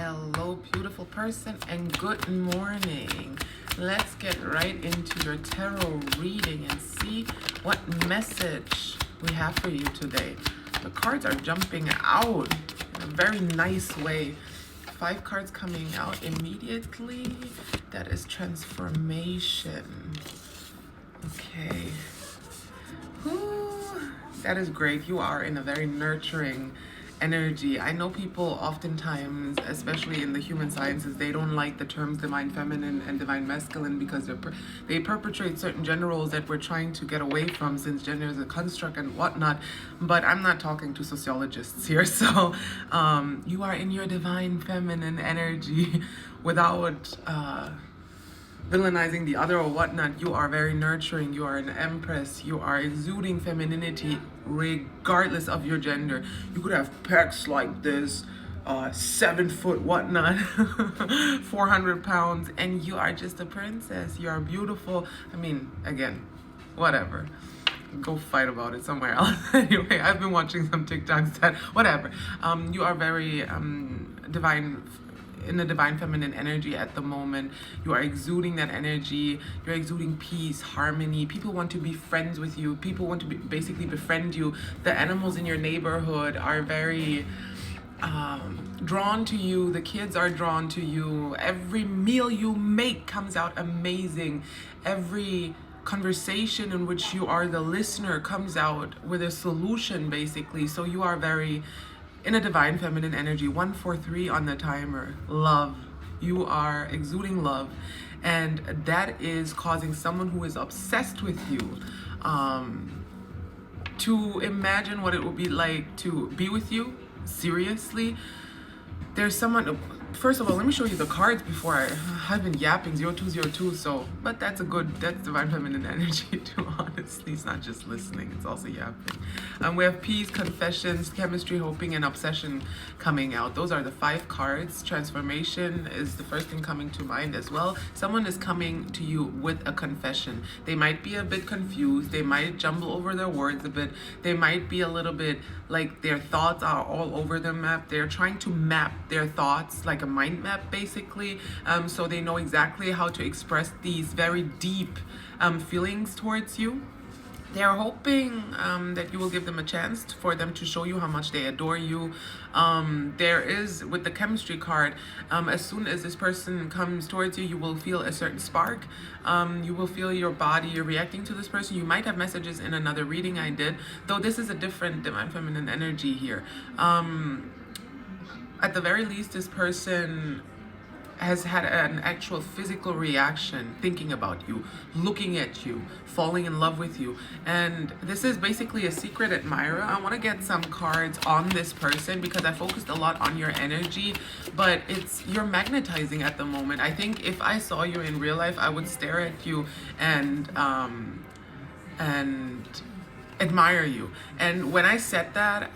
Hello, beautiful person, and good morning. Let's get right into your tarot reading and see what message we have for you today. The cards are jumping out in a very nice way. 5 cards coming out immediately. That is transformation. Okay. Ooh, that is great. You are in a very nurturing energy. I know people oftentimes, especially in the human sciences, they don't like the terms divine feminine and divine masculine because they perpetrate certain gender roles that we're trying to get away from, since gender is a construct and whatnot. But I'm not talking to sociologists here. So you are in your divine feminine energy without villainizing the other or whatnot. You are very nurturing. You are an empress. You are exuding femininity regardless of your gender. You could have pecs like this, 7 foot whatnot, 400 pounds, and you are just a princess. You are beautiful. I mean, again, whatever. Go fight about it somewhere else. Anyway, I've been watching some TikToks that whatever. You are very divine, in the divine feminine energy at the moment. You are exuding that energy. You're exuding peace, harmony. People want to be friends with you. People want to basically befriend you. The animals in your neighborhood are very drawn to you. The kids are drawn to you. Every meal you make comes out amazing. Every conversation in which you are the listener comes out with a solution, basically. So you are very in a divine feminine energy. 143 on the timer. Love. You are exuding love, and that is causing someone who is obsessed with you to imagine what it would be like to be with you seriously. There's someone, first of all, let me show you the cards before I've been yapping. 0202. So, but that's divine feminine energy too, honestly. It's not just listening, it's also yapping. We have peace, confessions, chemistry, hoping, and obsession coming out. Those are the 5 cards. Transformation is the first thing coming to mind as well. Someone is coming to you with a confession. They might be a bit confused. They might jumble over their words a bit. They might be a little bit like their thoughts are all over the map. They're trying to map their thoughts like a mind map, basically, so they know exactly how to express these very deep feelings towards you. They are hoping that you will give them a chance for them to show you how much they adore you. There is, with the chemistry card, as soon as this person comes towards you, you will feel a certain spark. You will feel your body reacting to this person. You might have messages in another reading I did, though this is a different divine feminine energy here. At the very least, this person has had an actual physical reaction, thinking about you, looking at you, falling in love with you. And this is basically a secret admirer. I want to get some cards on this person because I focused a lot on your energy, but you're magnetizing at the moment. I think if I saw you in real life, I would stare at you and admire you. And when I said that,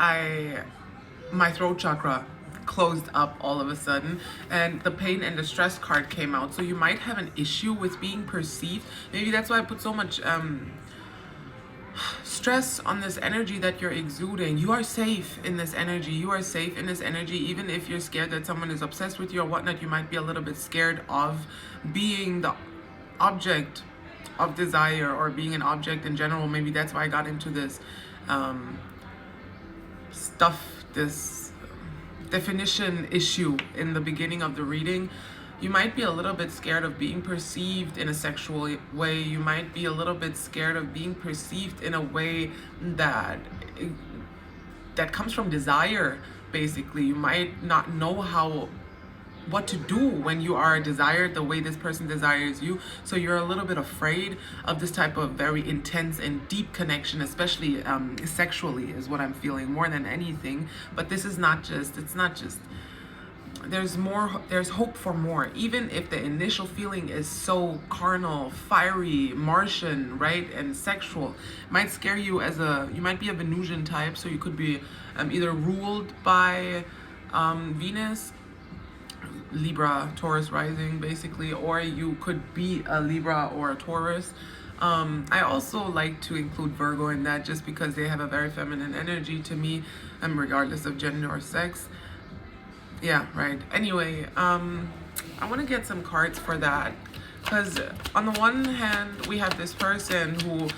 my throat chakra closed up all of a sudden, and the pain and the stress card came out. So you might have an issue with being perceived. Maybe that's why I put so much stress on this energy that you're exuding. You are safe in this energy. You are safe in this energy. Even if you're scared that someone is obsessed with you or whatnot, you might be a little bit scared of being the object of desire or being an object in general. Maybe that's why I got into this this definition issue in the beginning of the reading. You might be a little bit scared of being perceived in a sexual way. You might be a little bit scared of being perceived in a way that comes from desire, basically. You might not know what to do when you are desired the way this person desires you. So you're a little bit afraid of this type of very intense and deep connection, especially sexually, is what I'm feeling more than anything. But this is it's not just, there's hope for more. Even if the initial feeling is so carnal, fiery, Martian, right, and sexual, it might scare you you might be a Venusian type, so you could be either ruled by Venus, Libra, Taurus rising, basically, or you could be a Libra or a Taurus. I also like to include Virgo in that just because they have a very feminine energy to me, regardless of gender or sex. Yeah, right. Anyway, I want to get some cards for that. Because on the one hand, we have this person who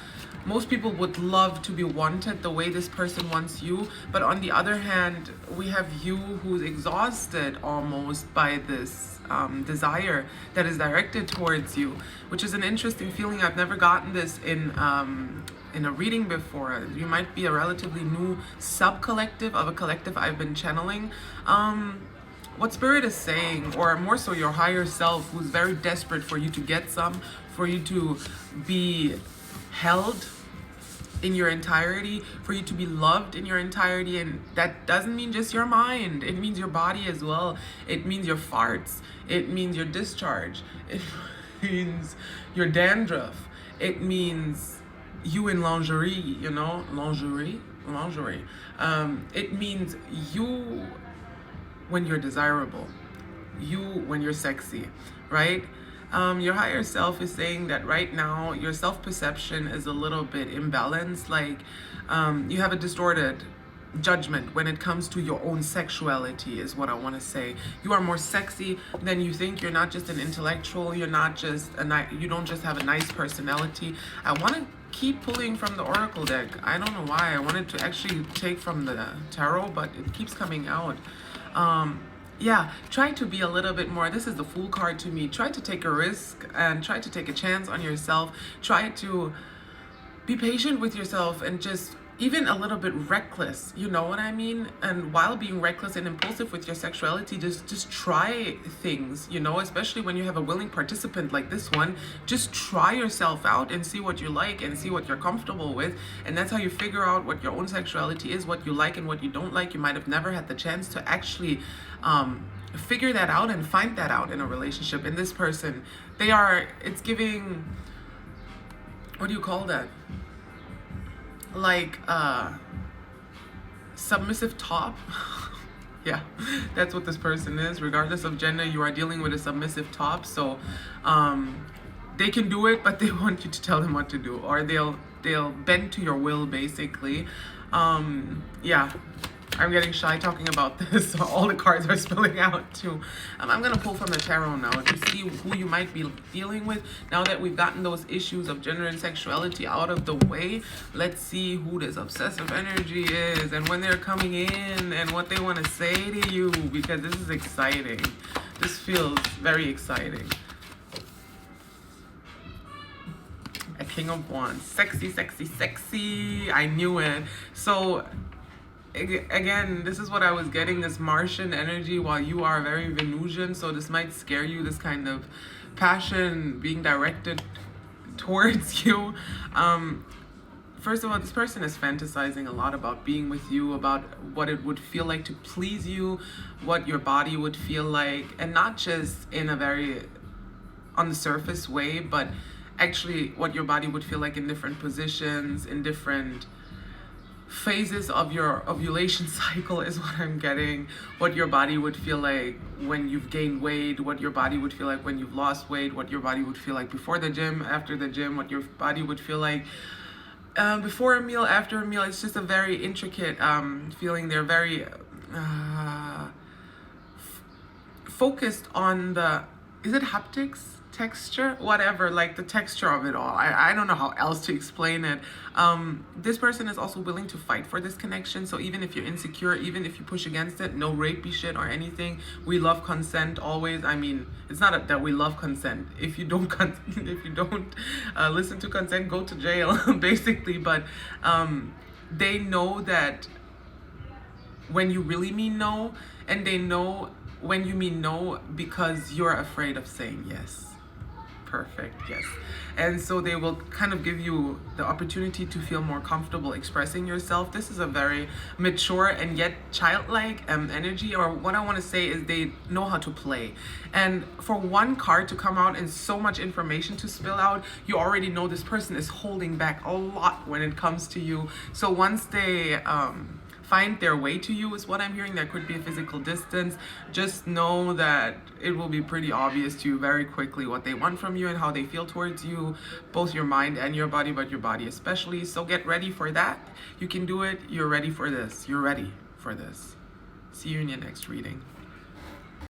most people would love to be wanted the way this person wants you. But on the other hand, we have you who's exhausted almost by this desire that is directed towards you, which is an interesting feeling. I've never gotten this in a reading before. You might be a relatively new sub-collective of a collective I've been channeling. What spirit is saying, or more so your higher self, who's very desperate for you to get some, for you to be held in your entirety, for you to be loved in your entirety. And that doesn't mean just your mind, it means your body as well. It means your farts, it means your discharge, it means your dandruff, it means you in lingerie, you know, lingerie. It means you when you're desirable, you when you're sexy, right? Your higher self is saying that right now your self-perception is a little bit imbalanced. Like you have a distorted judgment when it comes to your own sexuality, is what I want to say. You are more sexy than you think. You're not just an intellectual, you're not just you don't just have a nice personality. I want to keep pulling from the oracle deck. I don't know why I wanted to actually take from the tarot, but it keeps coming out. Yeah, try to be a little bit more, this is the Fool card to me, try to take a risk and try to take a chance on yourself. Try to be patient with yourself and just even a little bit reckless, you know what I mean? And while being reckless and impulsive with your sexuality, just try things, you know, especially when you have a willing participant like this one. Just try yourself out and see what you like and see what you're comfortable with. And that's how you figure out what your own sexuality is, what you like and what you don't like. You might have never had the chance to actually figure that out and find that out in a relationship. In this person, it's giving, what do you call that? Like submissive top. Yeah, that's what this person is. Regardless of gender, you are dealing with a submissive top. So they can do it, but they want you to tell them what to do, or they'll bend to your will, basically. Yeah, I'm getting shy talking about this. So all the cards are spilling out too. I'm gonna pull from the tarot now to see who you might be dealing with. Now that we've gotten those issues of gender and sexuality out of the way, let's see who this obsessive energy is and when they're coming in and what they want to say to you, because this is exciting. This feels very exciting. A King of Wands. Sexy, sexy, sexy. I knew it. So again, this is what I was getting, this Martian energy, while you are very Venusian. So this might scare you, this kind of passion being directed towards you. First of all, this person is fantasizing a lot about being with you, about what it would feel like to please you, what your body would feel like, and not just in a very on the surface way, but actually what your body would feel like in different positions, in different phases of your ovulation cycle, is what I'm getting. What your body would feel like when you've gained weight, what your body would feel like when you've lost weight, what your body would feel like before the gym, after the gym, what your body would feel like before a meal, after a meal. It's just a very intricate feeling. They're very focused on the, is it haptics? Texture, whatever, like the texture of it all. I don't know how else to explain it. This person is also willing to fight for this connection. So even if you're insecure, even if you push against it, no rapey shit or anything. We love consent always. I mean, it's not that we love consent. If you don't listen to consent, go to jail, basically. But they know that when you really mean no, and they know when you mean no because you're afraid of saying yes. Perfect, yes. And so they will kind of give you the opportunity to feel more comfortable expressing yourself. This is a very mature and yet childlike energy, or what I want to say is they know how to play. And for one card to come out and so much information to spill out, you already know this person is holding back a lot when it comes to you. So once they find their way to you, is what I'm hearing. There could be a physical distance. Just know that it will be pretty obvious to you very quickly what they want from you and how they feel towards you, both your mind and your body, but your body especially. So get ready for that. You can do it. You're ready for this. You're ready for this. See you in your next reading.